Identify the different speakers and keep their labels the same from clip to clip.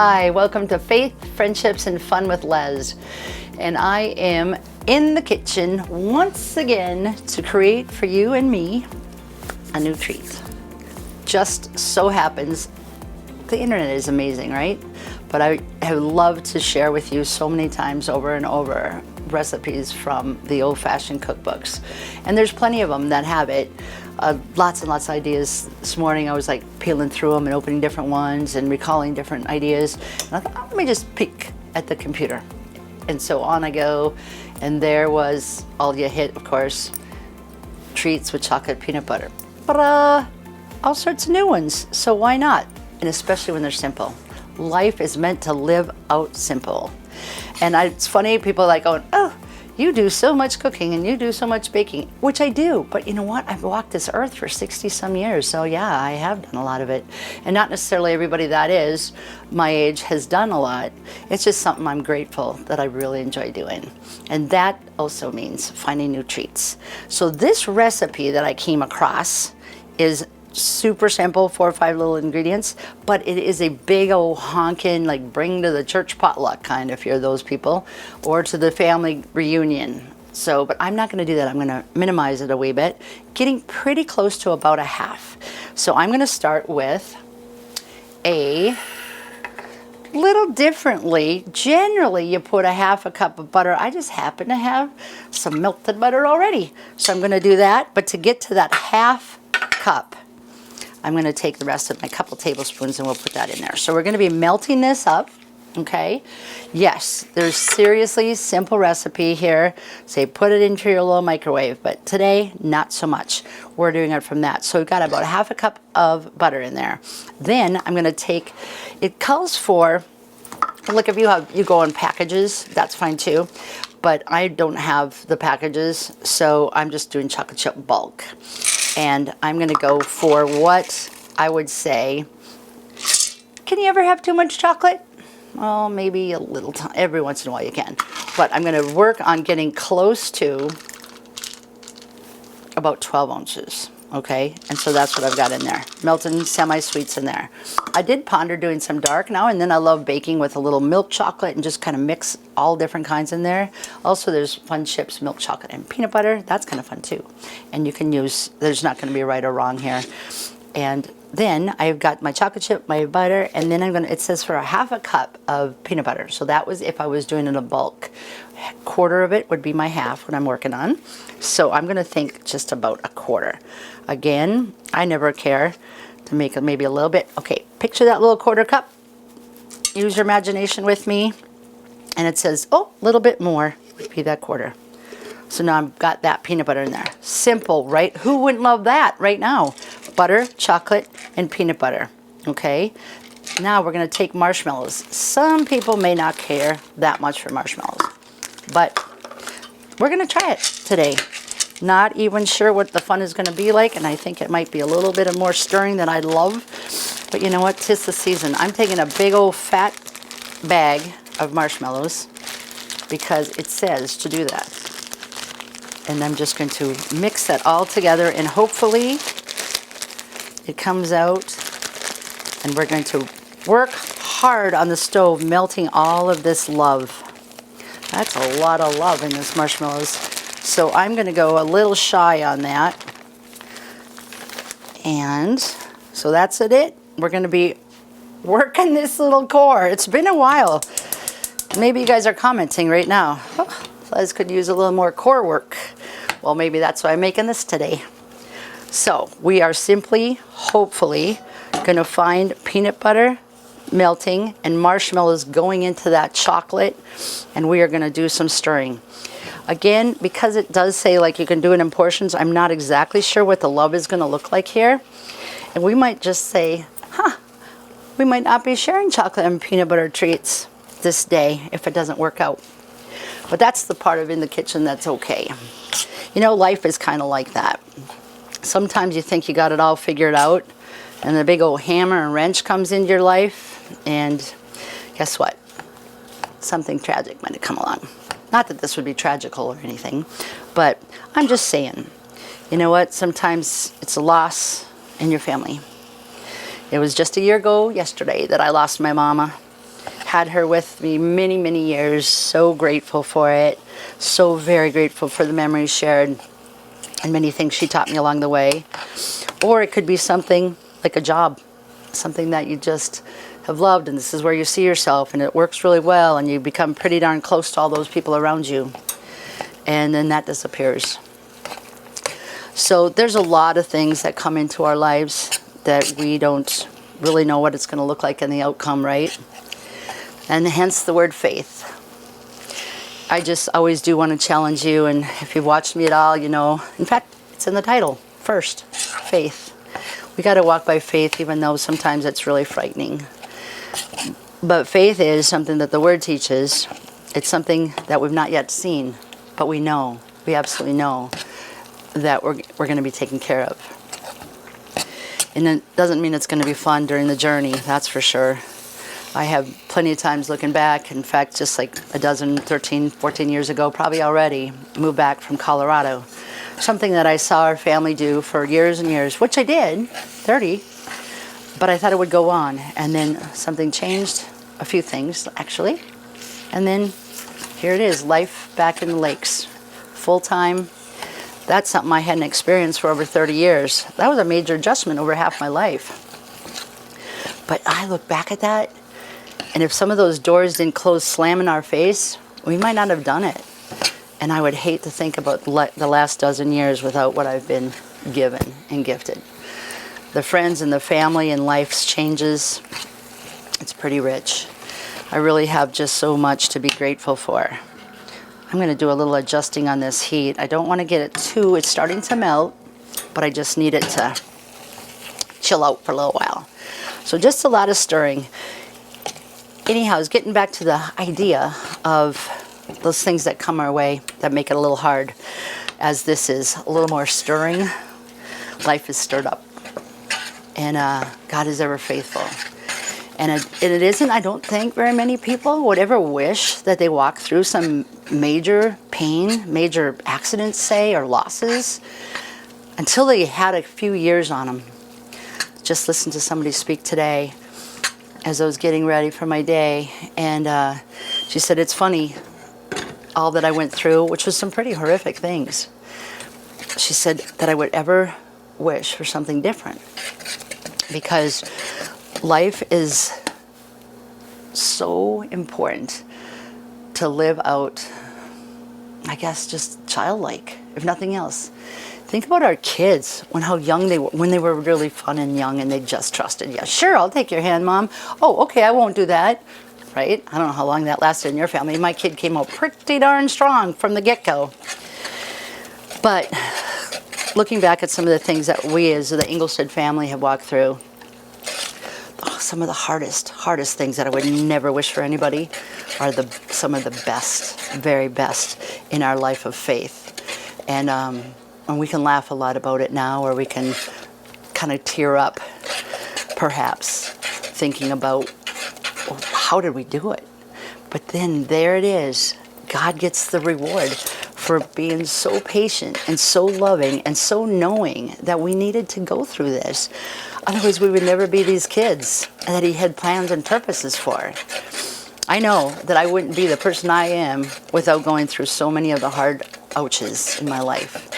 Speaker 1: Hi, welcome to Faith, Friendships, and Fun with Les. And I am in the kitchen once again to create for you and me a new treat. Just so happens, the internet is amazing, right? But I have loved to share with you so many times over and over recipes from the old-fashioned cookbooks. And there's plenty of them that have it. Lots and lots of ideas. This morning I was like peeling through them and opening different ones and recalling different ideas. And I thought, oh, let me just peek at the computer. And so on I go, and there was all you hit, of course, treats with chocolate peanut butter. But all sorts of new ones, so why not? And especially when they're simple. Life is meant to live out simple. And it's funny, people are like going, oh, you do so much cooking and you do so much baking, which I do. But you know what? I've walked this earth for 60 some years. So yeah, I have done a lot of it. And not necessarily everybody that is my age has done a lot. It's just something I'm grateful that I really enjoy doing. And that also means finding new treats. So this recipe that I came across is super simple, 4 or 5 little ingredients, but it is a big old honkin', like bring to the church potluck kind, if you're those people, or to the family reunion. So, but I'm not going to do that. I'm going to minimize it a wee bit, getting pretty close to about a half. So I'm going to start with a little differently. Generally, you put a half a cup of butter. I just happen to have some melted butter already. So I'm going to do that, but to get to that half cup, I'm going to take the rest of my couple tablespoons and we'll put that in there. So we're going to be melting this up, okay? Yes, there's seriously simple recipe here. Say put it into your little microwave, but today, not so much. We're doing it from that. So we've got about a half a cup of butter in there. Then I'm going to take, it calls for, look, if you go on packages, that's fine too. But I don't have the packages, so I'm just doing chocolate chip bulk. And I'm going to go for what I would say, can you ever have too much chocolate? Well, maybe a little time, every once in a while you can. But I'm going to work on getting close to about 12 ounces, okay? And so that's what I've got in there. Melted semi-sweets in there. I did ponder doing some dark now, and then I love baking with a little milk chocolate and just kind of mix all different kinds in there. Also, there's fun chips, milk chocolate and peanut butter. That's kind of fun too. And you can use, there's not going to be right or wrong here. And then I've got my chocolate chip, my butter, and then I'm going to, it says for a half a cup of peanut butter. So that was if I was doing it in a bulk. Quarter of it would be my half when I'm working on. So I'm going to think just about a quarter. Again, I never care to make maybe a little bit. Okay, picture that little quarter cup. Use your imagination with me. And it says, oh, a little bit more would be that quarter. So now I've got that peanut butter in there. Simple, right? Who wouldn't love that right now? Butter, chocolate, and peanut butter. Okay? Now we're going to take marshmallows. Some people may not care that much for marshmallows. But we're going to try it today. Not even sure what the fun is going to be like, and I think it might be a little bit of more stirring than I'd love. But you know what? 'Tis the season. I'm taking a big old fat bag of marshmallows because it says to do that. And I'm just going to mix that all together, and hopefully it comes out, and we're going to work hard on the stove melting all of this love. That's a lot of love in this marshmallows. So I'm going to go a little shy on that. And so that's it. We're going to be working this little core. It's been a while. Maybe you guys are commenting right now. Oh, Les could use a little more core work. Well, maybe that's why I'm making this today. So we are simply, hopefully, going to find peanut butter melting and marshmallows going into that chocolate, and we are going to do some stirring. Again, because it does say like you can do it in portions, I'm not exactly sure what the love is going to look like here. And we might just say, we might not be sharing chocolate and peanut butter treats this day if it doesn't work out. But that's the part of in the kitchen that's okay. You know, life is kind of like that. Sometimes you think you got it all figured out, and the big old hammer and wrench comes into your life, and guess what? Something tragic might have come along. Not that this would be tragical or anything, but I'm just saying, you know what? Sometimes it's a loss in your family. It was just a year ago yesterday that I lost my mama. had her with me many, many years. So grateful for it. So very grateful for the memories shared and many things she taught me along the way. Or it could be something like a job, something that you just have loved, and this is where you see yourself, and it works really well, and you become pretty darn close to all those people around you, and then that disappears. So there's a lot of things that come into our lives that we don't really know what it's going to look like in the outcome, right? And hence the word faith. I just always do want to challenge you, and if you've watched me at all, you know, in fact, it's in the title, first, faith. We got to walk by faith, even though sometimes it's really frightening. But faith is something that the Word teaches. It's something that we've not yet seen, but we know, we absolutely know that we're going to be taken care of. And it doesn't mean it's going to be fun during the journey, that's for sure. I have plenty of times looking back. In fact, just like 13, 14 years ago, probably already, moved back from Colorado. Something that I saw our family do for years and years, which I did, 30, but I thought it would go on. And then something changed, a few things actually. And then here it is, life back in the lakes, full time. That's something I hadn't experienced for over 30 years. That was a major adjustment over half my life. But I look back at that, and if some of those doors didn't close slam in our face, we might not have done it. And I would hate to think about the last dozen years without what I've been given and gifted. The friends and the family and life's changes, it's pretty rich. I really have just so much to be grateful for. I'm going to do a little adjusting on this heat. I don't want to get it too, it's starting to melt, but I just need it to chill out for a little while. So just a lot of stirring. Anyhow, it's getting back to the idea of those things that come our way that make it a little hard, as this is a little more stirring. Life is stirred up, and God is ever faithful. And it isn't, I don't think, very many people would ever wish that they walk through some major pain, major accidents, say, or losses, until they had a few years on them. Just listened to somebody speak today as I was getting ready for my day, and she said, it's funny, all that I went through, which was some pretty horrific things. She said that I would ever wish for something different, because life is so important to live out, I guess, just childlike, if nothing else. Think about our kids, how young they were, when they were really fun and young and they just trusted. Yeah, sure, I'll take your hand, Mom. Oh, okay, I won't do that. Right? I don't know how long that lasted in your family. My kid came out pretty darn strong from the get-go. But looking back at some of the things that we as the Ingleston family have walked through, some of the hardest things that I would never wish for anybody are some of the best, very best in our life of faith. And we can laugh a lot about it now, or we can kind of tear up, perhaps, thinking about, well, how did we do it? But then there it is. God gets the reward for being so patient and so loving and so knowing that we needed to go through this. Otherwise, we would never be these kids that He had plans and purposes for. I know that I wouldn't be the person I am without going through so many of the hard ouches in my life.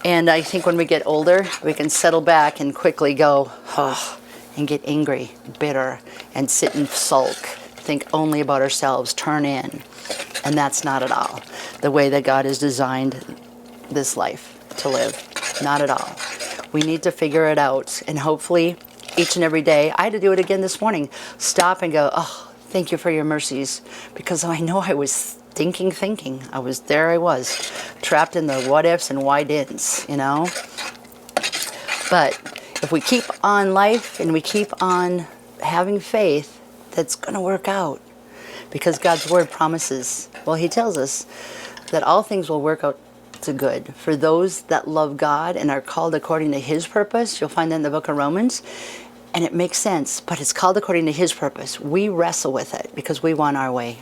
Speaker 1: And I think when we get older, we can settle back and quickly go, oh, and get angry, bitter, and sit and sulk, think only about ourselves, turn in. And that's not at all the way that God has designed this life to live. Not at all. We need to figure it out. And hopefully, each and every day, I had to do it again this morning, stop and go, oh, thank you for your mercies. Because I know I was thinking. I was, trapped in the what ifs and why didn'ts, you know. But if we keep on life and we keep on having faith, that's going to work out. Because God's Word promises, well, He tells us that all things will work out to good for those that love God and are called according to His purpose. You'll find that in the book of Romans. And it makes sense, but it's called according to His purpose. We wrestle with it because we want our way.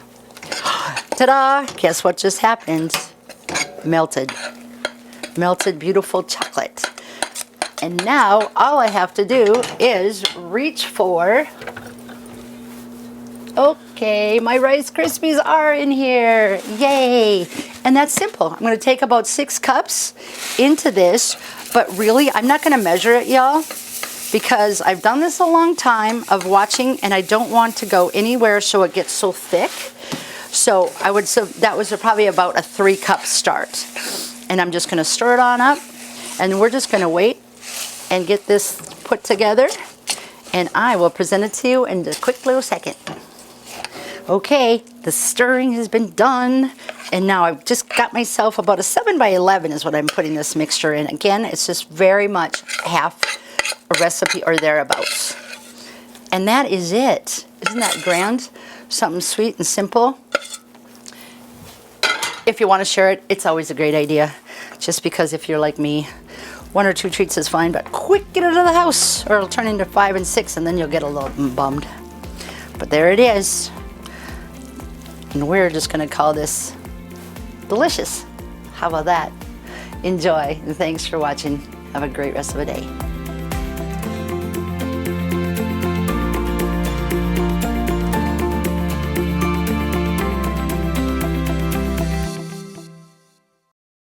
Speaker 1: Ta-da! Guess what just happened? Melted, beautiful chocolate. And now all I have to do is reach for, okay, Okay, my Rice Krispies are in here. Yay! And that's simple. I'm gonna take about 6 cups into this, but really, I'm not gonna measure it, y'all, because I've done this a long time of watching, and I don't want to go anywhere so it gets so thick. So that was probably about a 3-cup start. And I'm just gonna stir it on up, and we're just gonna wait and get this put together, and I will present it to you in a quick little second. Okay, the stirring has been done, and now I've just got myself about a 7 by 11 is what I'm putting this mixture in. Again, it's just very much half a recipe or thereabouts. And that is it. Isn't that grand? Something sweet and simple. If you want to share it, it's always a great idea. Just because if you're like me, 1 or 2 treats is fine, but quick, get it out of the house, or it'll turn into 5 and 6, and then you'll get a little bummed. But there it is. And we're just gonna call this delicious. How about that? Enjoy, and thanks for watching. Have a great rest of the day.